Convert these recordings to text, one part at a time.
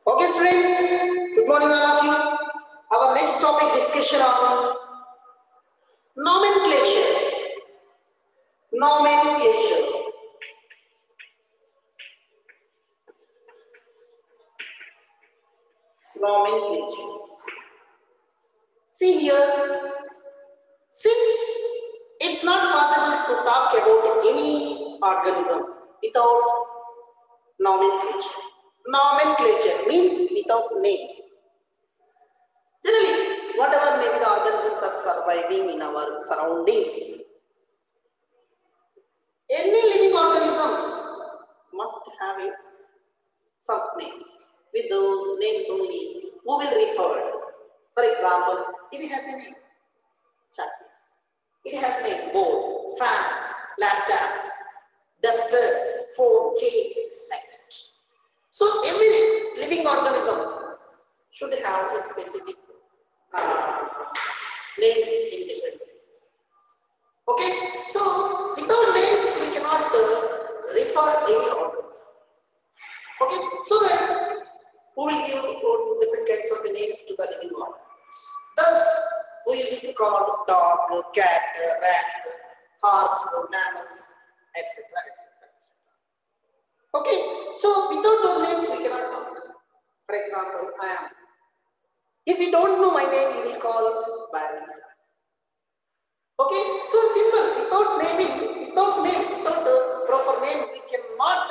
Okay, students, good morning, all of you. Our next topic discussion on nomenclature. Nomenclature. Nomenclature. See here, since it's not possible to talk about any organism without nomenclature. Nomenclature means without names. Generally, whatever maybe the organisms are surviving in our surroundings, any living organism must have some names. With those names only, who will refer? For example, it has a name, chutneys. It has a name, board, fan, laptop, duster, phone, chair, like that. So every living organism should have a specific names in different places. Okay, so without names we cannot refer any organism. Okay, so that we will give different kinds of names to the living organisms. Thus, we use it to call dog, cat, rat, horse, mammals, etc., etc., etc. Okay, so without those names we cannot talk. For example, I am. If you don't know my name, you will call biology sir. Okay, so simple. Without without the proper name, we cannot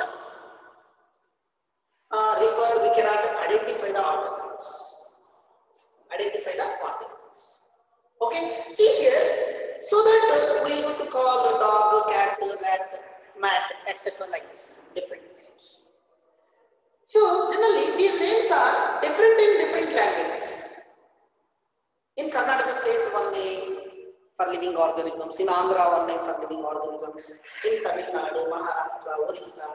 we cannot identify the organisms. Okay, see here, so that we need to call a dog, cat, rat, mat, etc. like this, different names. So generally, these names are different in different languages. In Karnataka state, one name for living organisms. In Andhra, one name for living organisms. In Tamil Nadu, Maharashtra, Orissa,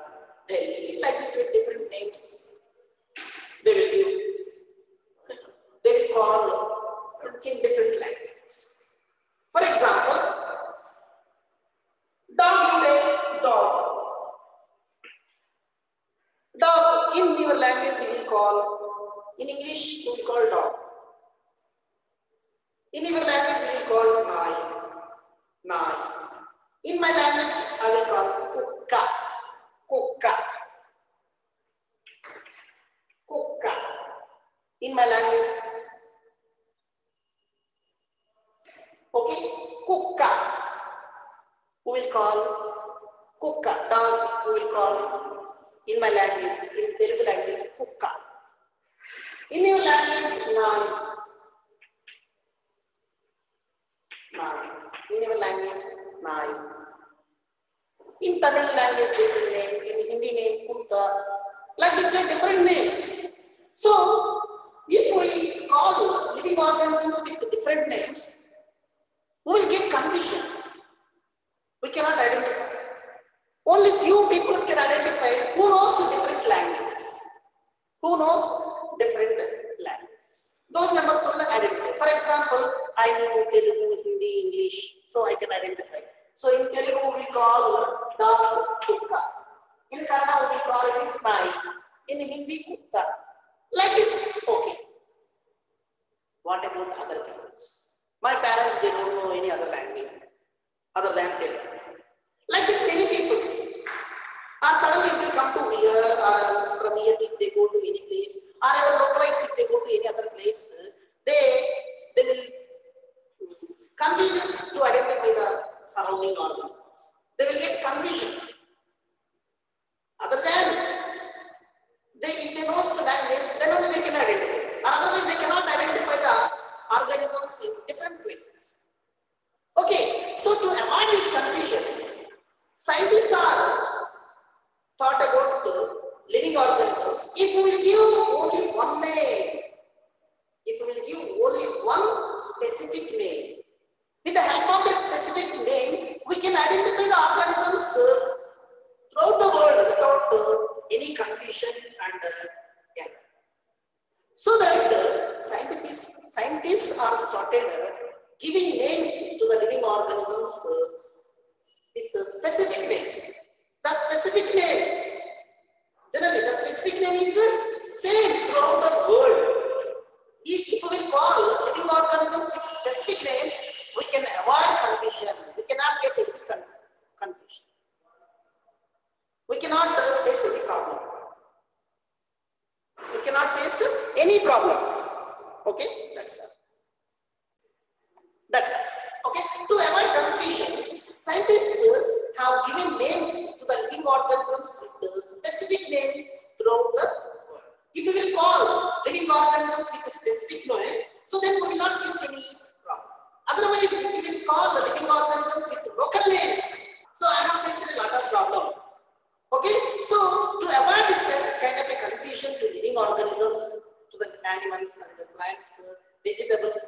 Delhi, like this with different names. They will call in different languages. For example, dog, you take dog. Dog, in your language you will call, in English you will call dog. In your language you will call nai. In my language I will call kukka. In my language, okay, kukka. We will call kukka. Dog we will call in my language, in Telugu language, kukka. In your language, nai. In your language, nai. In Tamil language, different name. In Hindi name, kutta. Like this way, different names. So, if we call living organisms with different names, we will get confusion. We cannot identify. Only few people can identify who knows different languages. Those members will identify. For example, I know Telugu, Hindi, English, so I can identify. So in Telugu we call dog kukka. In Kannada we call it is nai. In Hindi kutta. Like this, okay. What about other peoples? My parents, they don't know any other language other than Telugu. Like that, many peoples. Suddenly if they come to here, or from here if they go to any place, or our localites if they go to any other place, they will confuse us to identify the surrounding organisms. They will get confusion. Other than if they know the language, then only they can identify. Otherwise, they cannot identify the organisms in different places. Okay, so to avoid this confusion, scientists are thought about living organisms. If we will give only one name, if we will give only one specific name, with the help of that specific name, we can identify the organisms throughout the world without any confusion and error. So that scientists are started giving names to the living organisms with specific names. The specific name, generally the specific name is same throughout cannot face any problem. Okay, that's all. That's all. Okay, to avoid confusion, scientists have given names to the living organisms with a specific name throughout the world. If we will call living organisms with a specific name, so then we will not face any problem. Otherwise, if we will call the living organisms with local names, so I have faced a lot of problem. Okay, so to avoid this kind of a confusion to living organisms, to the animals and the plants, vegetables,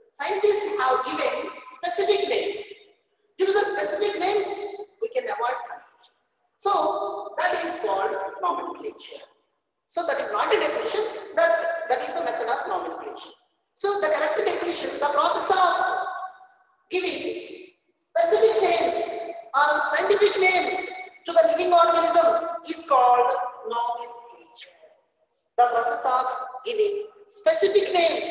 scientists have given specific names. Due to the specific names, we can avoid confusion. So that is called nomenclature. So that is not a definition, that is the method of nomenclature. So the correct definition, the process of giving specific names or scientific names to the living organisms is called nomenclature. The process of giving specific names.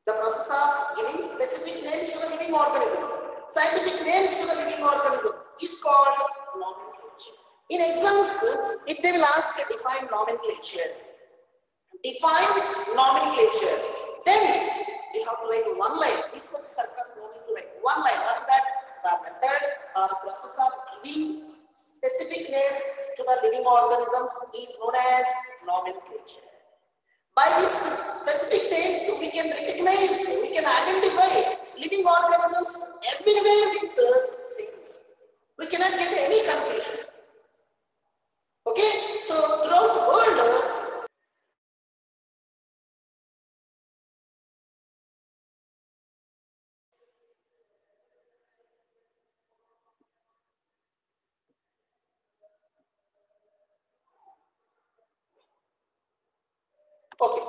The process of giving specific names to the living organisms, scientific names to the living organisms is called nomenclature. In exams, if they will ask define nomenclature, then they have to write one line. This was circus only to write one line. What is that? The method or the process of giving specific names to the living organisms is known as nomenclature. By these specific names, we can recognize, we can identify living organisms everywhere with the same name. We cannot get any confusion. Okay, so throughout the world, okay.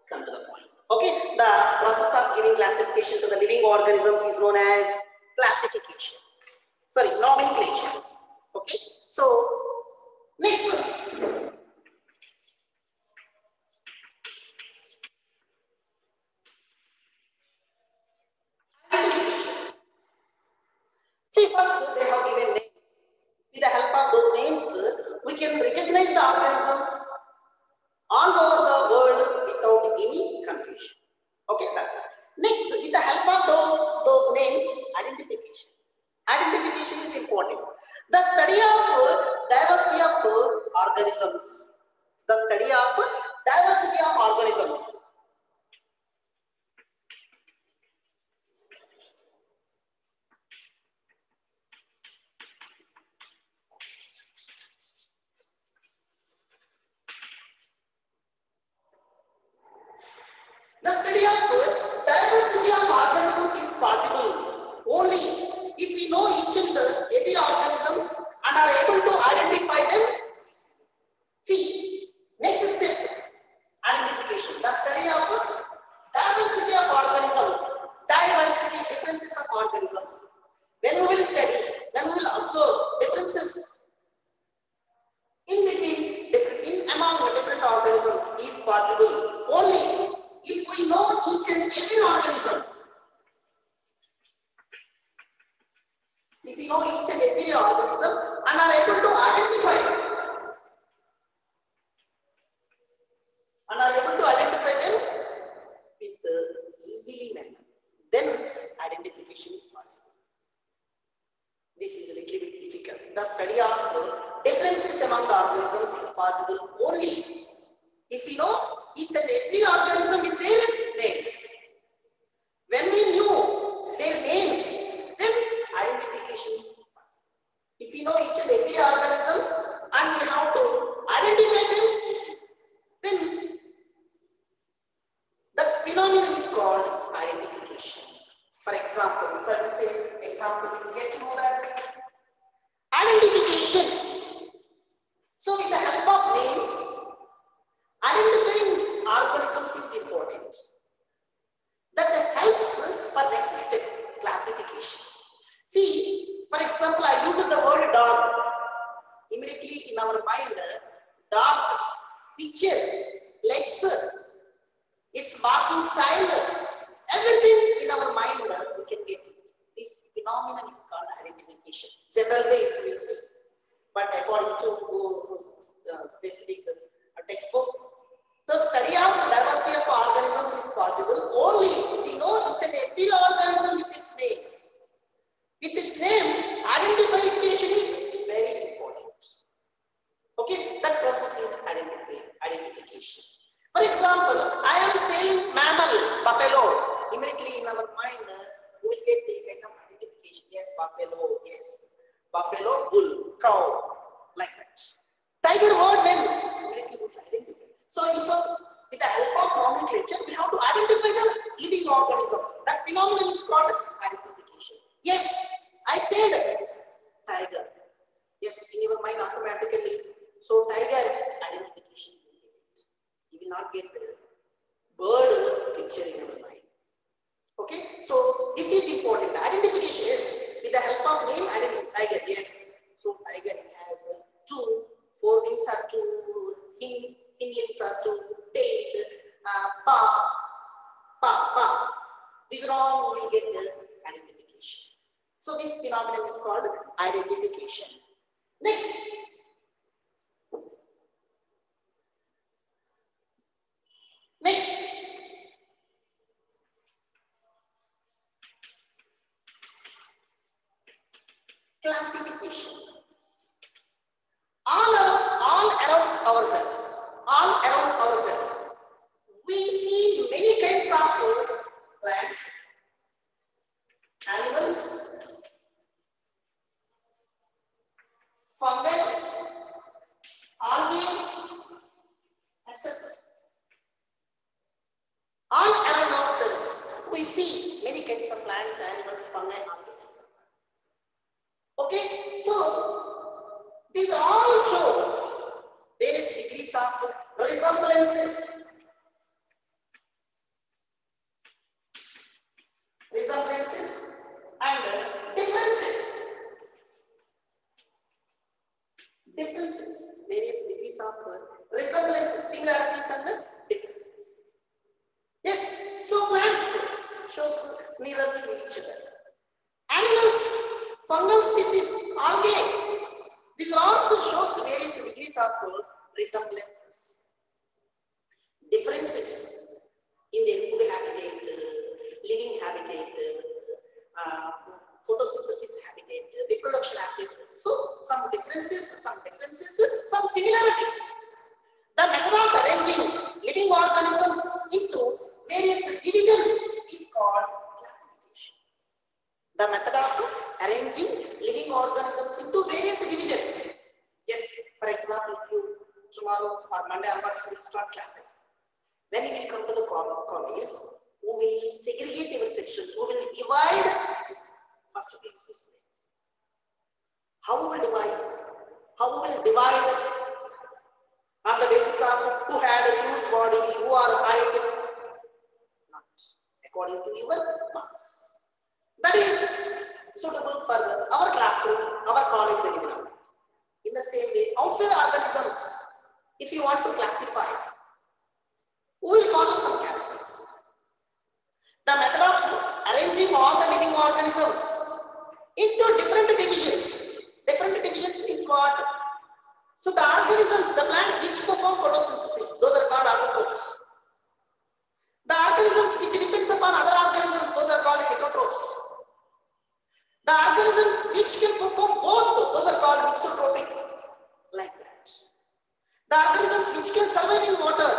Come to the point. Okay, the process of giving classification to the living organisms is known as classification. Sorry, nomenclature. Okay, so next one. Identification. See, first they have given names. With the help of those names, we can recognize the organisms all over the world without any confusion. Okay, that's it. Next, with the help of those names, identification. Identification is important. The study of diversity of organisms. The study of diversity of organisms. The study of diversity of organisms is possible only if we know each and every organisms and are able to identify them. See, next step, identification. The study of diversity of organisms, diversity, differences of organisms. When we will study, when we will observe differences in among different organisms is possible only if we know each and every organism. If we know each and every organism and are able to identify them with easily manner, then identification is possible. This is a little bit difficult. The study of differences among the organisms is possible only if we know each and every organism with their names. When we knew their names, then identification is possible. If we know each and every organisms and we have to identify them, then that phenomenon is called identification. For example, if I will say example, you will get to know that identification. So with the help of names, identifying organisms is important. That helps for next step, classification. See, for example, I use the word dog. Immediately in our mind, dog, picture, legs, its barking style, everything in our mind we can get general way if we see. But according to specific textbook, the study of diversity of organisms is possible only if we know each and every organism with its name. With its name, identification is very important. Okay, that process is identification. For example, I am saying mammal, buffalo. Immediately in our mind, we will get the kind of identification. Yes, buffalo. Yes, buffalo, bull, cow, like that. Tiger word, when immediately we will identify. So, if with the help of nomenclature, we have to identify the living organisms. That phenomenon is called identification. Yes, I said tiger. Yes, in your mind automatically. So, tiger identification. You will not get the bird picture in your mind. Okay, so this is important. Identification is with the help of name identify tiger. Yes, so tiger has two, four wings are two, hind limbs are two, tail, paw. These are all will get the identification. So this phenomenon is called identification. Next. Classification. All around ourselves, we see many kinds of plants, animals, fungi, algae, etc. All around ourselves, we see many kinds of plants, animals, fungi, algae, etc. Okay, so these all show various degrees of resemblances, and differences, various degrees of resemblances, similarities and differences. Yes, so plants shows nearer to each other. Animals, fungal species, algae, this also shows various degrees of resemblances. Differences in their food habitat, living habitat, photosynthesis habitat, reproduction habitat. So some differences, some similarities. The method of arranging living organisms into various divisions is called classification. The method of arranging living organisms into various divisions. Yes, for example, if you tomorrow or Monday onwards will start classes. When you will come to the college, we will segregate our sections. We will divide first of all students. How we will divide? On the basis of who had a huge body, who are height, not according to your marks. That is suitable for our classroom, our college environment. In the same way, outside organisms, if you want to classify, we will follow some characters. The method of arranging all the living organisms into different divisions. Different divisions means what? So the organisms, the plants which perform photosynthesis, those are called autotrophs. The organisms which depends upon other organisms, those are called heterotrophs. The organisms which can perform both, those are called mixotrophic, like that. The organisms which can survive in water,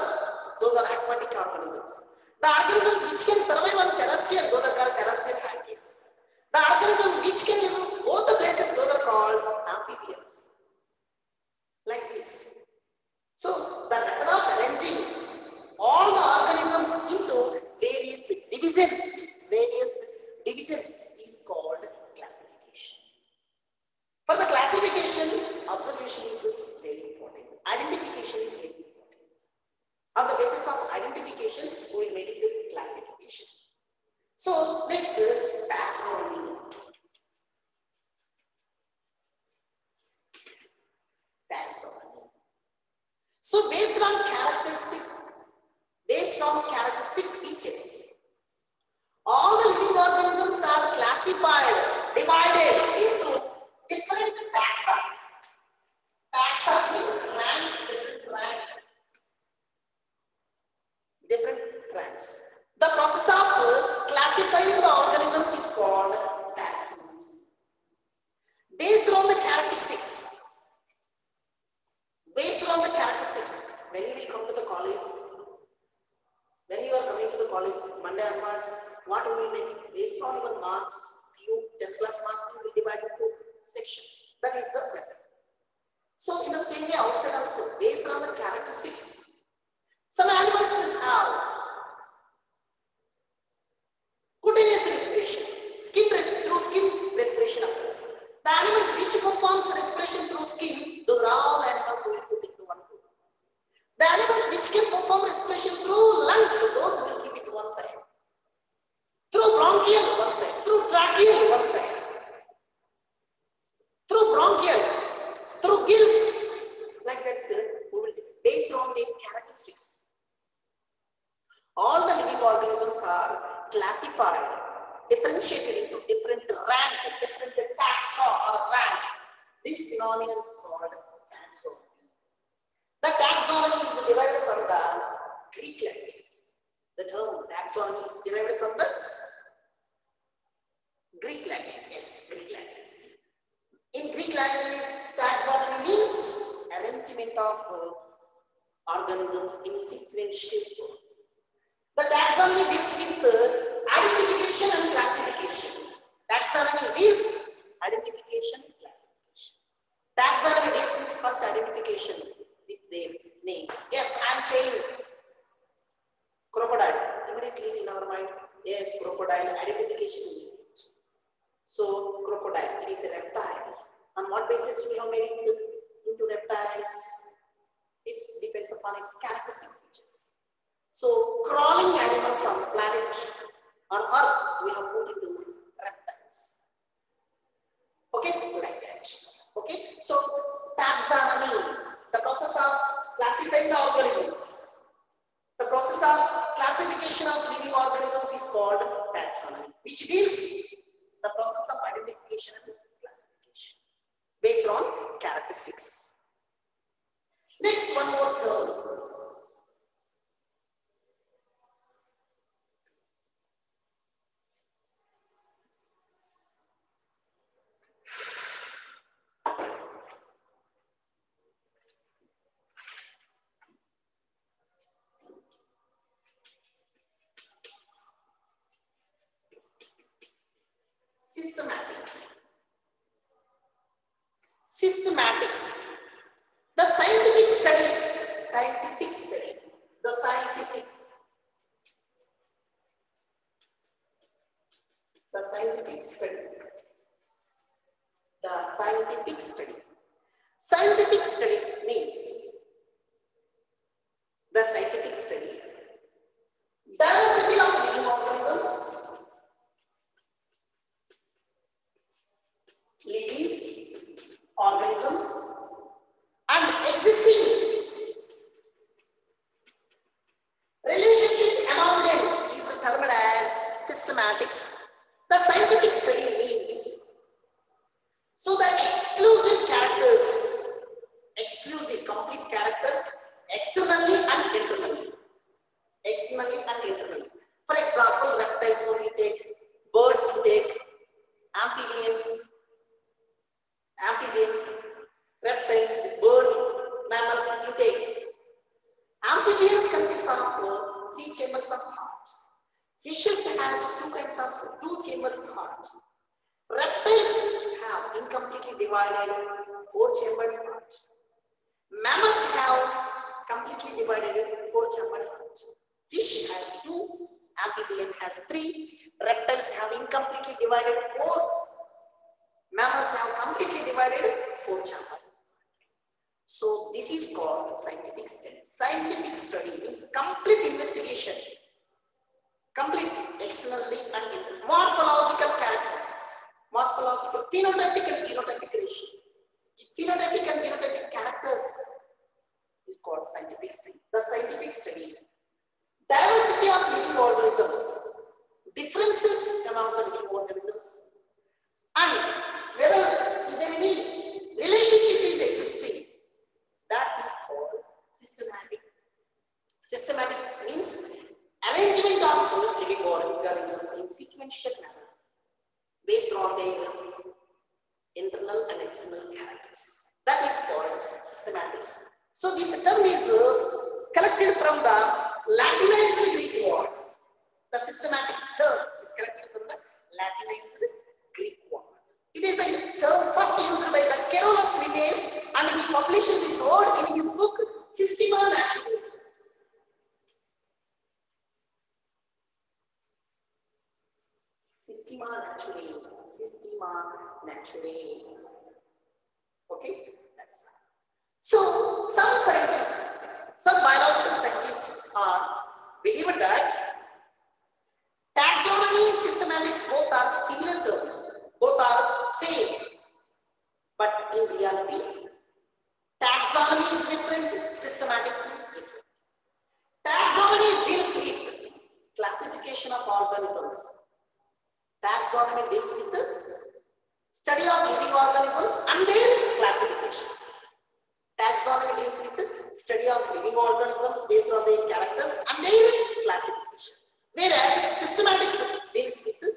those are aquatic organisms. The organisms which can survive on terrestrial, those are called terrestrial habitats. The organisms which can live in both the places, those are called amphibians. Like this. So the method of arranging all the organisms into various divisions is called classification. For the classification, observation is very important. Identification is very important. On the basis of identification, we will make it to classification. So next, taxonomy. So based on characteristic features, all the living organisms are classified, divided into different animals, what we will make it based on your marks, you 10th class marks, we will divide into sections. That is the method. So in the same way outside also, based on the characteristics, some animals have cutaneous respiration, through skin respiration occurs. The animals which performs respiration through skin, those are all animals we will put into one group. The animals which can perform respiration through lungs, those we will keep it one side. Through bronchial, one side. Through tracheal, one side. Through bronchial, through gills, like that, we will based on their characteristics. All the living organisms are classified, differentiated into different rank, different taxa or rank. This phenomenon is called taxonomy. The taxonomy is derived from the Greek language. The term taxonomy is derived from the Greek language. Yes, Greek language. In Greek language, taxonomy means arrangement of organisms in sequential. The taxonomy deals with identification and classification. Taxonomy deals identification and classification. Taxonomy deals with first identification with their names. Yes, I am saying crocodile. Immediately in our mind, yes, crocodile identification we need. So crocodile, it is a reptile. On what basis we have made it into reptiles? It depends upon its characteristic features. So crawling animals on the planet, on Earth, we have put into reptiles. Okay, like that. Okay, so taxonomy, the process of classifying the organisms, the process of classification of living organisms is called taxonomy, which deals the process of identification and classification based on characteristics. Next, one more term. Systematics. Systematics. The scientific study, the scientific study, the scientific study. Scientific study means the scientific study, diversity of living organisms, and existing relationship among them is termed as systematics. The scientific study means so the exclusive complete characters externally and internally. For example, reptiles when you take, birds you take, amphibians, reptiles, birds, mammals if you take. Amphibians consist of 3 chambers of heart. Fishes have 2 kinds of 2-chambered heart. Reptiles have incompletely divided 4-chambered heart. Mammals have completely divided 4-chambered heart. Fish has 2, amphibian has 3, reptiles have incompletely divided 4, mammals have completely divided 4-chambered. So this is called scientific study. Scientific study means complete investigation, complete externally and internally. Morphological character, morphological, phenotypic and genotypic ratio. Phenotypic and genotypic characters is called scientific study. The scientific study, diversity of living organisms, differences among the living organisms, and whether is there any relationship is existing, that is called systematic. Systematic means arrangement of living organisms in sequential manner based on their internal and external characters. That is called semantics. So this term is collected from the Latinized Greek word. The systematics term is collected from the Latinized Greek word. It is the term first used by the Carolus Linnaeus, and he published this word in his book Systema Naturae. Systema Naturae. Systema Naturae. Okay, that's right. So some scientists, some biological scientists are believed that taxonomy, systematics both are similar terms, both are same, but in reality, taxonomy is different, systematics is different. Taxonomy deals with classification of organisms. Taxonomy deals with the study of living organisms and their classification. Taxonomy deals with the study of living organisms based on their characters and their classification. Whereas systematics deals with the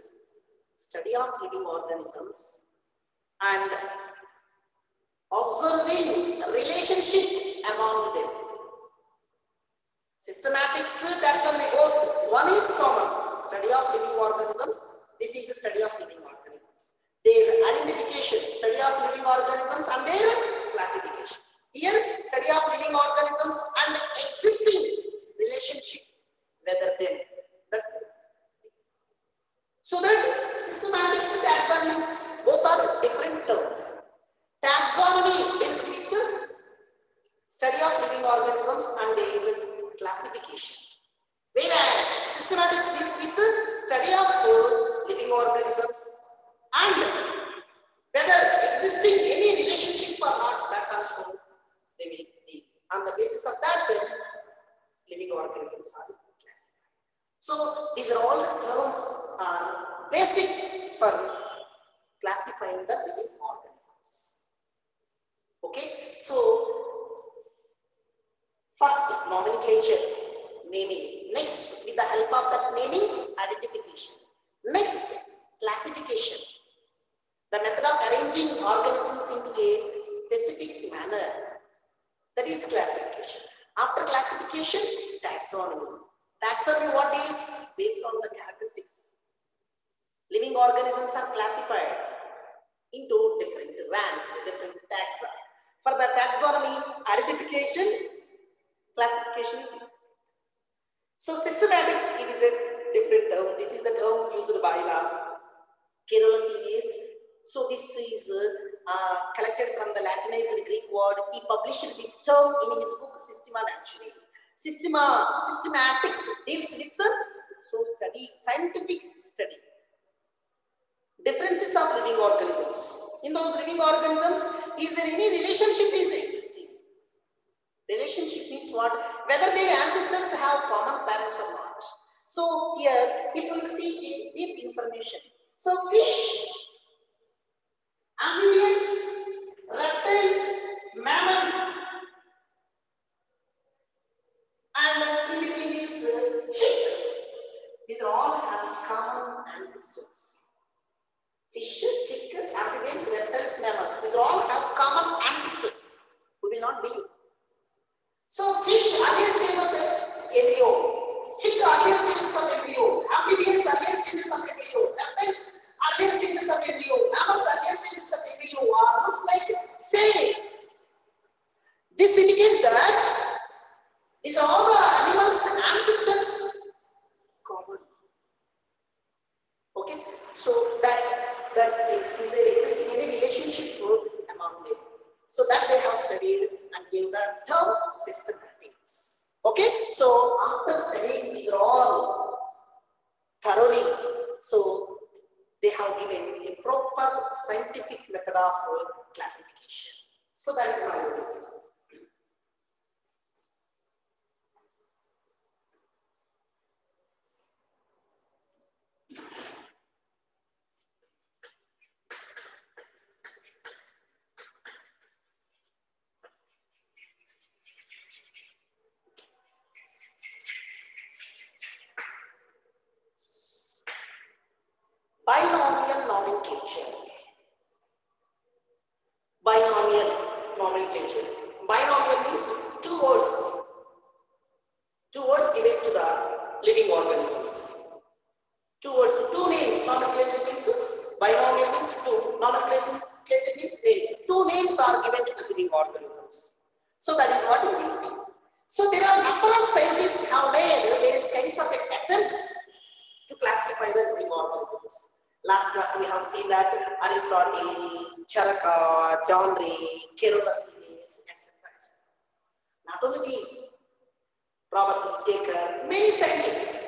study of living organisms and observing relationship among them. Systematics, taxonomy, both. One is common, study of living organisms. This is the study of living organisms. Their identification, study of living organisms and their classification. Here, study of living organisms and existing relationship, whether them. So that systematics and taxonomics both are different terms. Taxonomy deals with the study of living organisms and their classification. Whereas systematics deals with the study of living organisms and whether existing any relationship or not, that also they will be. On the basis of that, living organisms are classified. So these are all the terms are basic for classifying the living organisms. Okay, so first nomenclature, naming. Next, with the help of that naming, identification. Next, classification. The method of arranging organisms into a specific manner, that is classification. After classification, taxonomy. Taxonomy what deals? Based on the characteristics. Living organisms are classified into different ranks, different taxa. For the taxonomy, identification, classification is it. So systematics, it is a different term. This is the term used by the Carolus Linnaeus. So this is collected from the Latinized Greek word. He published this term in his book Systema Naturae. Systematics deals with the scientific study. Differences of living organisms. In those living organisms, is there any relationship is existing? Relationship means what? Whether their ancestors have common parents or not. So here, if we will see deep information. So fish, amphibians, reptiles, mammals, and in between these chick, these all have common ancestors. Fish, chick, amphibians, reptiles, mammals, these all have common ancestors. We will not believe. So fish, earlier stages of embryo, chick, earlier stages of embryo, amphibians, earlier stages of embryo, reptiles, earlier stages of embryo, mammals, earlier stages of embryo are looks like same. This indicates that these are all the animals' ancestors common. Okay, so that is there exists any relationship among them. So that they have studied and gave the term systematics. Okay, so after studying these are all thoroughly, so they have given a proper scientific method of classification. So that is my reason. Binomial nomenclature. Binomial nomenclature. Binomial means two words given to the living organisms. means two. Nomenclature means names. Two names are given to the living organisms. So that is what we will see. So there are number of scientists have made various kinds of attempts to classify the living organisms. Last class we have seen that Aristotle, Charaka, John Ray, Carolus Linnaeus, etc. Not only these, Robert Whittaker, many scientists.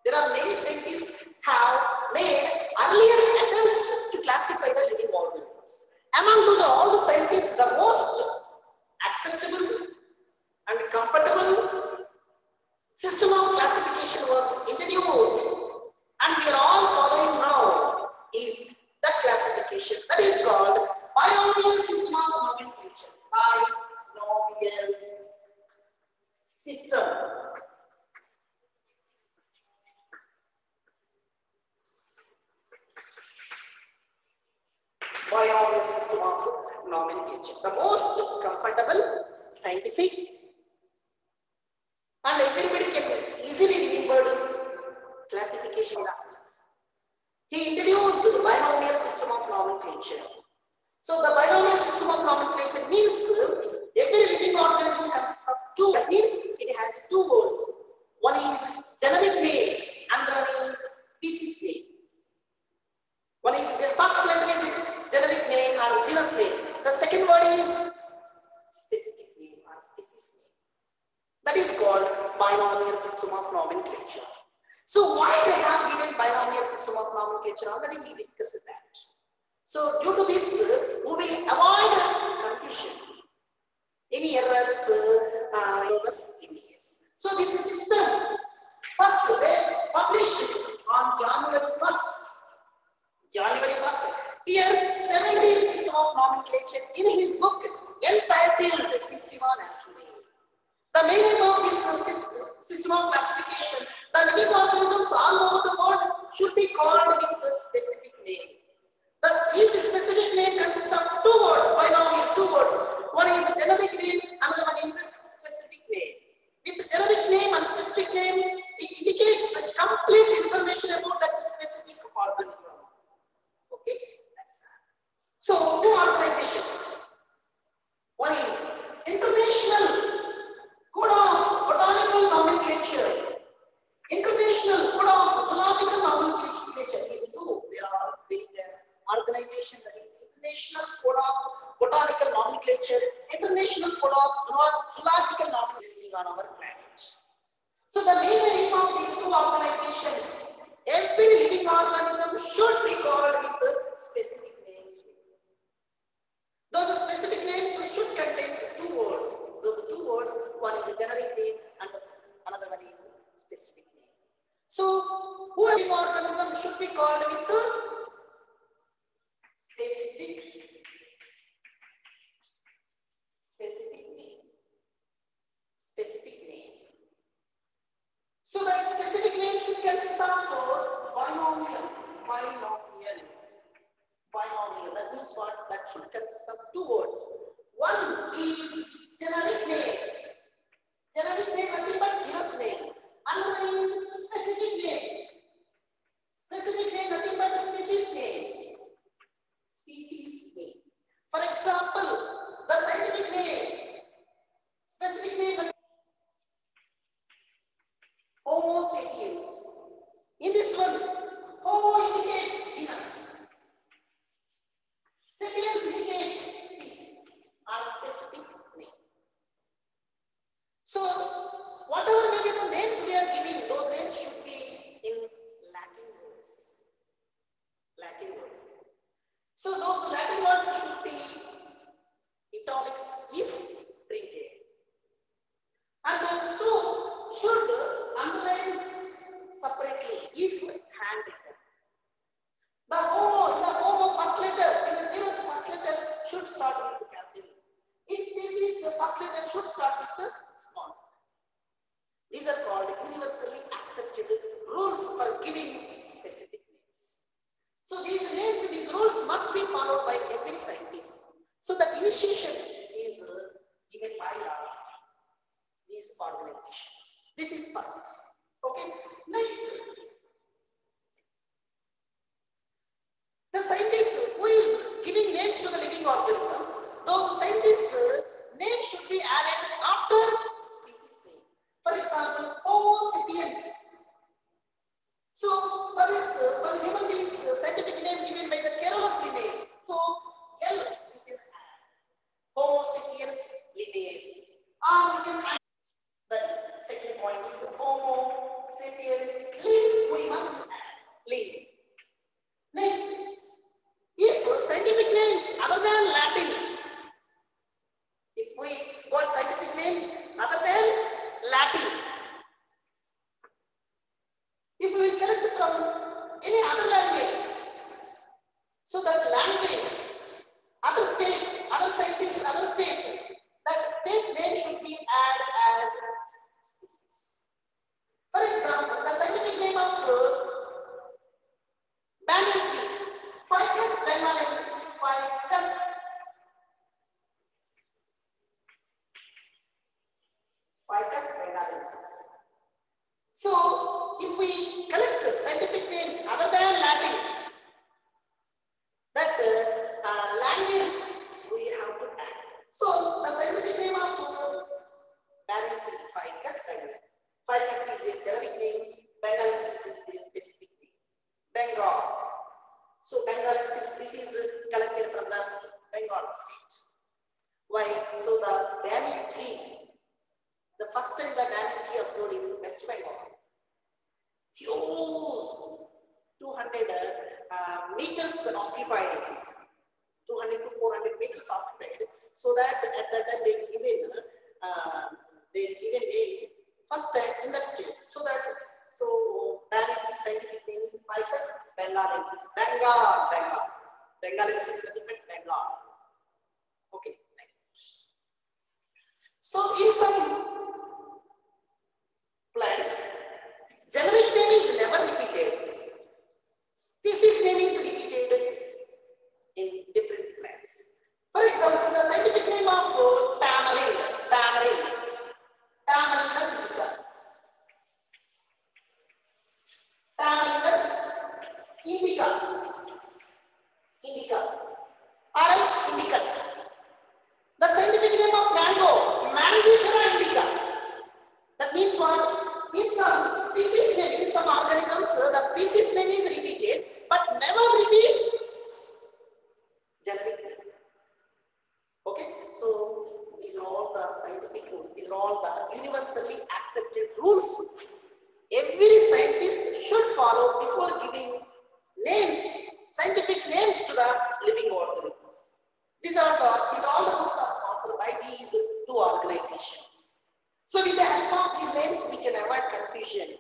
There are many scientists have made earlier attempts to classify the living organisms. Among those all the scientists, the most acceptable and comfortable system of classification was introduced, and we are all following now is that classification that is called binomial system of nomenclature. Binomial system. Binomial system of nomenclature. The most comfortable, scientific, and everybody can easily remember classification last class. He introduced the binomial system of nomenclature. So the binomial system of nomenclature means every living organism consists of two. That means it has two words. One is generic name, and the one is species name. One is the first letter is generic name or genus name. The second word is specific name or species name. That is called binomial system of nomenclature. So why they have given binomial system of nomenclature? Already we discussed that. So due to this, we will avoid confusion, any errors, So this system first they published on January 1st. January 1st. Here, 17th of nomenclature in his book entitled Systema Naturae. The meaning of this system of classification, the living organisms all over the world should be called with a specific name. Thus, each specific name consists of two words, binomial, two words. One is the generic name, another one is specific name. With the generic name and specific name, it indicates complete information about that specific organism. Okay? So, two organizations. One is International Code of Botanical Nomenclature. International Code of Zoological Nomenclature is two. There is an organization that is International Code of Botanical Nomenclature, International Code of Zoological Nomenclature on our planet. So the main aim of these two organizations, every living organism should be called with the specific names. Those specific names should contain two words. Those two words, one is a generic name and another one is specific name. So, who living organism should be called with the specific name. Specific name. So the specific name should consist of binomial. That means what? That should consist of two words. One is generic name. Generic name nothing but genus name. Another is specific name. Specific name nothing but species name. Species name. For example, the scientific name. Specific name Homo sapiens. In this one, Homo indicates genus. Sapiens indicates species or specific name. So, whatever may be the names we are giving, those names should be in Latin words. Latin words. So, those Latin words should be italics if printed. And those two should underline separately if handwritten. The Homo first letter, in the genus first letter should start with the capital. In species, the first letter should start with the small. These are called universally accepted rules for giving specific names. So these names, these rules must be followed by every scientist. So the initiation is given by these organizations. This is first. Okay. Next, the scientists So that language, other state, other scientists, other state, that state name should be added as species. For example, the scientific name of banyan tree, Ficus bengalensis, Ficus bengalensis. So, if we collect scientific names other than Latin, that language we have to add. So, the scientific name of banyan tree, Ficus bengalensis. Ficus is a generic name, bengalensis is a specific name. Bengal. So, bengalensis, this is collected from the Bengal state. Why? So, the banyan tree, the first time the banyan tree observed in West Bengal, huge 200 meters occupied it is. 200 to 400 meters occupied. So that at that time they given a first time in that state. So banyan tree scientific name is Ficus bengalensis. Bengalensis nothing but Bengal. Okay. So in some plants, generic name is never repeated. Species name is repeated in different plants. For example, the scientific name of tamarind, Tamarind indica. Tamarind indica, or else indicus. The scientific name of mango, Mangifera indica. That means what? In some species name, in some organisms, the species name is repeated, but never repeats generic name. Okay, so these are all the scientific rules. These are all the universally accepted rules. Every scientist should follow before giving names, scientific names to the living organisms. These are all the rules are passed by these two organizations. So with the help of these names, we can avoid confusion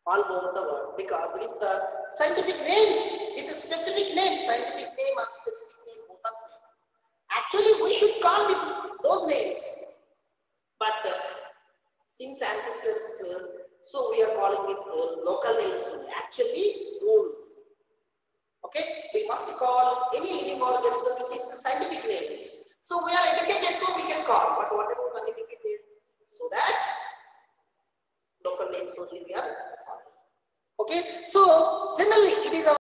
all over the world, because with the scientific names, with the specific names, scientific name or specific name, both are same. Actually, we should call with those names, but since ancestors, so we are calling with local names only. Actually, rule. Okay, we must call any living organism with its scientific names. So we are educated, so we can call. But what about uneducated? So that local names only we are following. Okay, so generally it is a